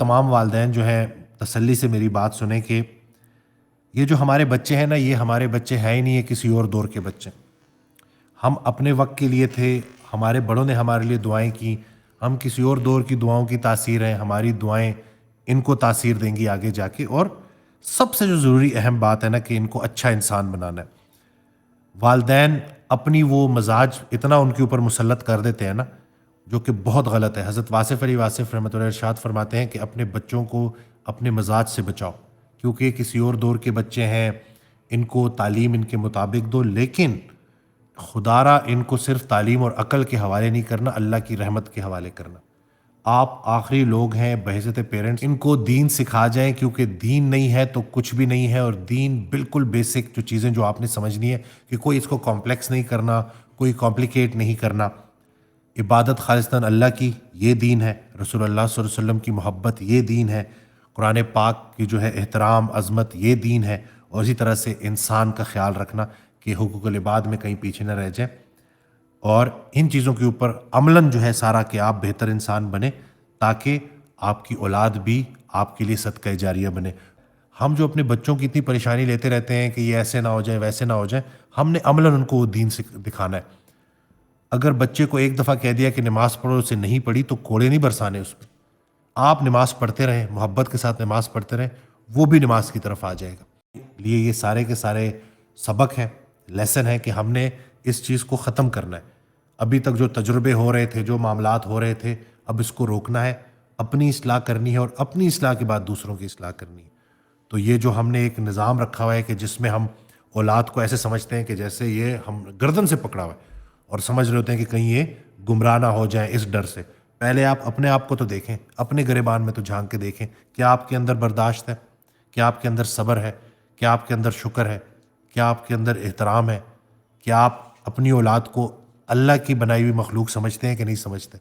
تمام والدین جو ہیں تسلی سے میری بات سنیں کہ یہ جو ہمارے بچے ہیں نا، یہ ہمارے بچے ہیں ہی نہیں، یہ کسی اور دور کے بچے ہیں۔ ہم اپنے وقت کے لیے تھے، ہمارے بڑوں نے ہمارے لیے دعائیں کی، ہم کسی اور دور کی دعاؤں کی تاثیر ہیں، ہماری دعائیں ان کو تاثیر دیں گی آگے جا کے۔ اور سب سے جو ضروری اہم بات ہے نا کہ ان کو اچھا انسان بنانا ہے۔ والدین اپنی وہ مزاج اتنا ان کے اوپر مسلط کر دیتے ہیں نا، جو کہ بہت غلط ہے۔ حضرت واصف علی واصف رحمۃ اللہ ارشاد فرماتے ہیں کہ اپنے بچوں کو اپنے مزاج سے بچاؤ، کیونکہ یہ کسی اور دور کے بچے ہیں، ان کو تعلیم ان کے مطابق دو، لیکن خدا را ان کو صرف تعلیم اور عقل کے حوالے نہیں کرنا، اللہ کی رحمت کے حوالے کرنا۔ آپ آخری لوگ ہیں بحیثیت پیرنٹس، ان کو دین سکھا جائیں، کیونکہ دین نہیں ہے تو کچھ بھی نہیں ہے۔ اور دین بالکل بیسک جو چیزیں جو آپ نے سمجھنی ہے کہ کوئی اس کو کمپلیکس نہیں کرنا، کوئی کمپلیکیٹ نہیں کرنا۔ عبادت خالصتاً اللہ کی، یہ دین ہے۔ رسول اللہ صلی اللہ علیہ وسلم کی محبت، یہ دین ہے۔ قرآن پاک کی جو ہے احترام عظمت، یہ دین ہے۔ اور اسی طرح سے انسان کا خیال رکھنا کہ حقوق العباد میں کہیں پیچھے نہ رہ جائیں، اور ان چیزوں کے اوپر عملاً جو ہے سارا کہ آپ بہتر انسان بنے، تاکہ آپ کی اولاد بھی آپ کے لیے صدقہ جاریہ بنے۔ ہم جو اپنے بچوں کی اتنی پریشانی لیتے رہتے ہیں کہ یہ ایسے نہ ہو جائے ویسے نہ ہو جائے، ہم نے عملاً ان کو وہ دین سے دکھانا ہے۔ اگر بچے کو ایک دفعہ کہہ دیا کہ نماز پڑھو، اسے نہیں پڑھی تو کوڑے نہیں برسانے اس پہ۔ آپ نماز پڑھتے رہیں، محبت کے ساتھ نماز پڑھتے رہیں، وہ بھی نماز کی طرف آ جائے گا۔ لیے یہ سارے کے سارے سبق ہیں، لیسن ہے کہ ہم نے اس چیز کو ختم کرنا ہے۔ ابھی تک جو تجربے ہو رہے تھے، جو معاملات ہو رہے تھے، اب اس کو روکنا ہے، اپنی اصلاح کرنی ہے، اور اپنی اصلاح کے بعد دوسروں کی اصلاح کرنی ہے۔ تو یہ جو ہم نے ایک نظام رکھا ہوا ہے کہ جس میں ہم اولاد کو ایسے سمجھتے ہیں کہ جیسے یہ ہم گردن سے پکڑا ہوا ہے، اور سمجھ رہے ہوتے ہیں کہ کہیں یہ گمراہ نہ ہو جائیں اس ڈر سے۔ پہلے آپ اپنے آپ کو تو دیکھیں، اپنے گریبان میں تو جھانک کے دیکھیں، کیا آپ کے اندر برداشت ہے؟ کیا آپ کے اندر صبر ہے؟ کیا آپ کے اندر شکر ہے؟ کیا آپ کے اندر احترام ہے؟ کیا آپ اپنی اولاد کو اللہ کی بنائی ہوئی مخلوق سمجھتے ہیں کہ نہیں سمجھتے؟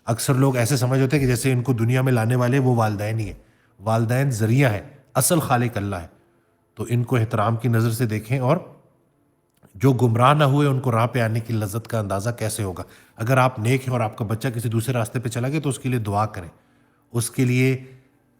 اکثر لوگ ایسے سمجھ ہوتے ہیں کہ جیسے ان کو دنیا میں لانے والے وہ والدین ہی ہیں۔ والدین ذریعہ ہیں، اصل خالق اللہ ہے۔ تو ان کو احترام کی نظر سے دیکھیں، اور جو گمراہ نہ ہوئے ان کو راہ پہ آنے کی لذت کا اندازہ کیسے ہوگا؟ اگر آپ نیک ہیں اور آپ کا بچہ کسی دوسرے راستے پہ چلا گیا تو اس کے لیے دعا کریں، اس کے لیے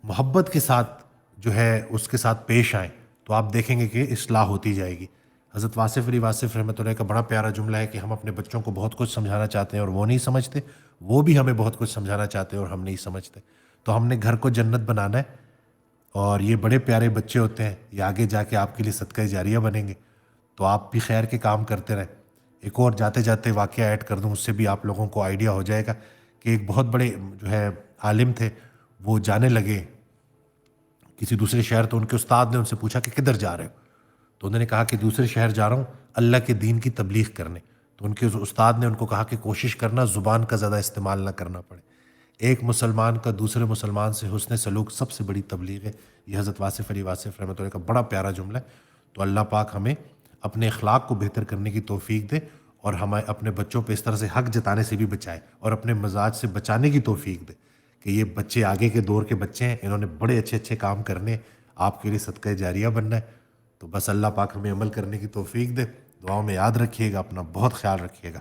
محبت کے ساتھ جو ہے اس کے ساتھ پیش آئیں، تو آپ دیکھیں گے کہ اصلاح ہوتی جائے گی۔ حضرت واصف علی واصف رحمۃ اللہ کا بڑا پیارا جملہ ہے کہ ہم اپنے بچوں کو بہت کچھ سمجھانا چاہتے ہیں اور وہ نہیں سمجھتے، وہ بھی ہمیں بہت کچھ سمجھانا چاہتے ہیں اور ہم نہیں سمجھتے۔ تو ہم نے گھر کو جنت بنانا ہے، اور یہ بڑے پیارے بچے ہوتے ہیں، یہ آگے جا کے آپ کے لیے صدقہ جاریہ بنیں گے۔ تو آپ بھی خیر کے کام کرتے رہیں۔ ایک اور جاتے جاتے واقعہ ایڈ کر دوں، اس سے بھی آپ لوگوں کو آئیڈیا ہو جائے گا کہ ایک بہت بڑے جو ہے عالم تھے، وہ جانے لگے کسی دوسرے شہر، تو ان کے استاد نے ان سے پوچھا کہ کدھر جا رہے ہو؟ تو انہوں نے کہا کہ دوسرے شہر جا رہا ہوں اللہ کے دین کی تبلیغ کرنے۔ تو ان کے استاد نے ان کو کہا کہ کوشش کرنا زبان کا زیادہ استعمال نہ کرنا پڑے، ایک مسلمان کا دوسرے مسلمان سے حسن سلوک سب سے بڑی تبلیغ ہے۔ یہ حضرت واصف علی واصف رحمۃ اللہ کا بڑا پیارا جملہ ہے۔ تو اللہ پاک ہمیں اپنے اخلاق کو بہتر کرنے کی توفیق دے، اور ہمیں اپنے بچوں پہ اس طرح سے حق جتانے سے بھی بچائے، اور اپنے مزاج سے بچانے کی توفیق دے کہ یہ بچے آگے کے دور کے بچے ہیں، انہوں نے بڑے اچھے اچھے کام کرنے، آپ کے لیے صدقہ جاریہ بننا ہے۔ تو بس اللہ پاک ہمیں عمل کرنے کی توفیق دے۔ دعاؤں میں یاد رکھیے گا، اپنا بہت خیال رکھیے گا۔